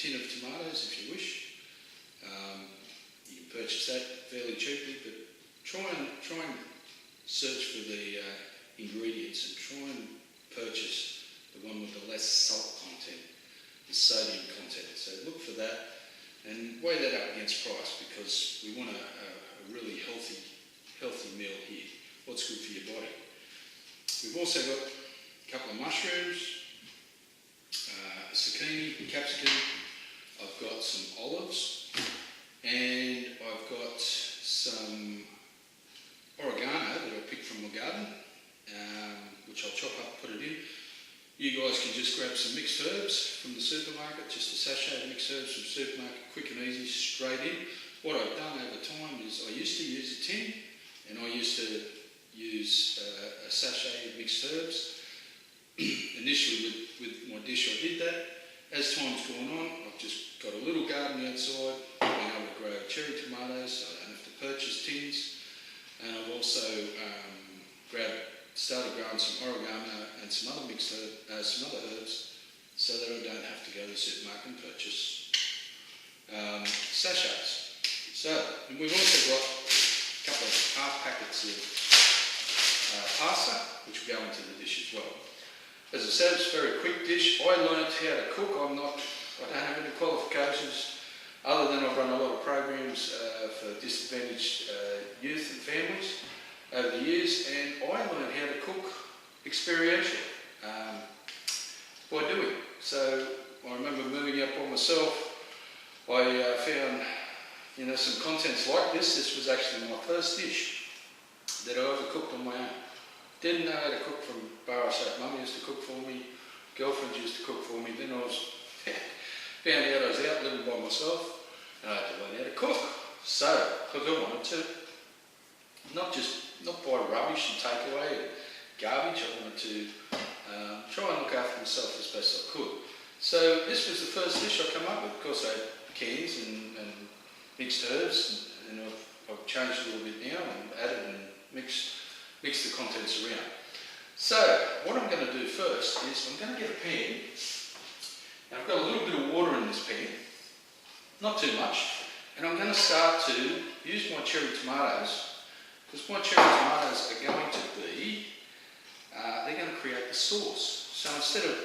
tin of tomatoes if you wish. You can purchase that fairly cheaply, but try and search for the ingredients and try and purchase the one with the less salt content, the sodium content. So look for that and weigh that up against price, because we want a really healthy meal here. What's good for your body. We've also got a couple of mushrooms, zucchini, capsicum. I've got some olives, and I've got some oregano that I picked from my garden, which I'll chop up, put it in. You guys can just grab some mixed herbs from the supermarket, just a sachet of mixed herbs from the supermarket, quick and easy, straight in. What I've done over time is I used to use a tin, and I used to use a sachet of mixed herbs. Initially with my dish I did that. As time's gone on, I've just got a little garden outside, I've been able to grow cherry tomatoes, so I don't have to purchase tins. And I've also started growing some oregano and some other some other herbs, so that I don't have to go to the supermarket and purchase sachets. So, and we've also got a couple of half packets of pasta, which will go into the dish as well. As I said, it's a very quick dish. I learnt how to cook. I don't have any qualifications other than I've run a lot of programs for disadvantaged youth and families over the years, and I learned how to cook experientially by doing. So I remember moving up by myself. I found some contents like this. This was actually my first dish that I ever cooked on my own. Didn't know how to cook from Barrow. Mum used to cook for me, girlfriends used to cook for me. Then I found out I was out living by myself, and I had to learn how to cook. So, because I wanted to not buy rubbish and takeaway and garbage, I wanted to try and look after myself as best I could. So this was the first dish I come up with. Of course, I had cans and mixed herbs, and I've changed a little bit now and added and mixed the contents around. So what I'm going to do first is I'm going to get a pan. Now I've got a little bit of water in this pan, not too much, and I'm going to start to use my cherry tomatoes, because my cherry tomatoes are going to be, they're going to create the sauce. So instead of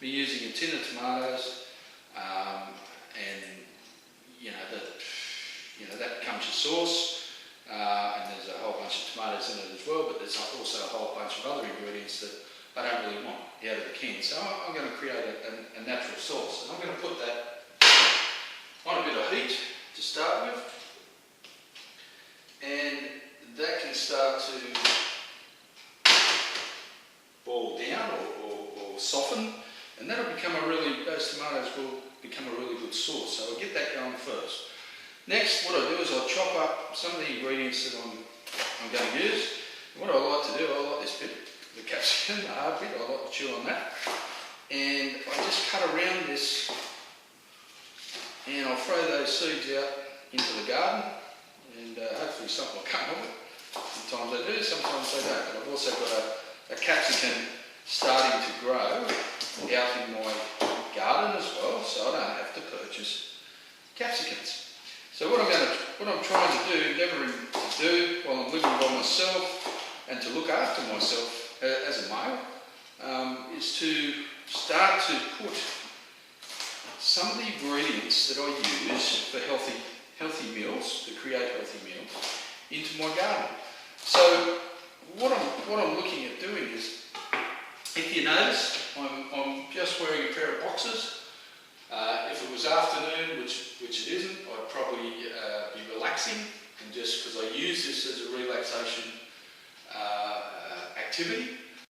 me using a tin of tomatoes, that becomes your sauce. And there's a whole bunch of tomatoes in it as well, but there's also a whole bunch of other ingredients that I don't really want out of the can. So I'm going to create a natural sauce, and I'm going to put that on a bit of heat to start with, and that can start to boil down or soften, and that'll become those tomatoes will become a really good sauce. So I'll get that going first. Next, what I do is I'll chop up some of the ingredients that I'm going to use. And what I like to do, I like this bit, the capsicum, the hard bit, I like to chew on that. And I just cut around this, and I'll throw those seeds out into the garden, and hopefully something will come of it. Sometimes they do, sometimes they don't. But I've also got a capsicum starting to grow out in my garden as well, so I don't have to purchase capsicums. So what I'm trying to do, endeavouring to do while I'm living by myself and to look after myself as a male, is to start to put some of the ingredients that I use for healthy meals, to create healthy meals, into my garden. So what I'm looking at doing is, if you notice, I'm just wearing a pair of boxers. If it was afternoon, which it isn't, I'd probably be relaxing, and just because I use this as a relaxation activity.